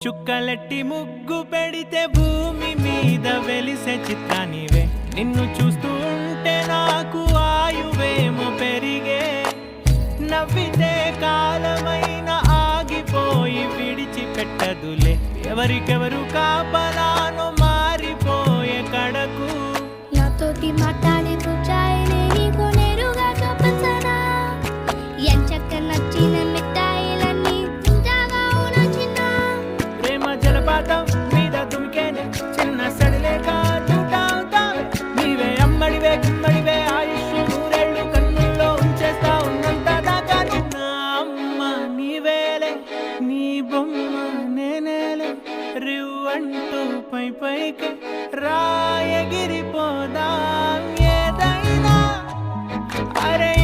చుక్కలెట్టి ముగ్గు పెడితే భూమి మీద వెలిసే చిత్రానివే. నిన్ను చూస్తూ ఉంటే నాకు ఆయువేమో పెరిగే. నవ్వితే కాలమైన ఆగిపోయి విడిచిపెట్టదులే. ఎవరికెవరు కాపలానో మారిపోయే కడకు. నాతోటి మాట్లాడే పుచ్చాయినే నీకు నేరుగా చూపించనా? ఎంచక్క నచ్చిన మిఠాయిలన్నీ తింటాగా ఉన్నా చిన్న. ప్రేమ జలపాతం మీద దుమికేనే చిన్న సడిలేక చూటావుతావే. నీవే అమ్మడివే గుమ్మడివే ఆయుష్ నూరేళ్ళు కన్నుల్లో ఉంచేస్తా ఉన్నంత దాకా. చిన్న అమ్మ నీవేలే, నీ బొమ్మ నేనేలే. రివ్వంటూ పై పైకి రాయగిరిపోదాం ఏదైనా. అరే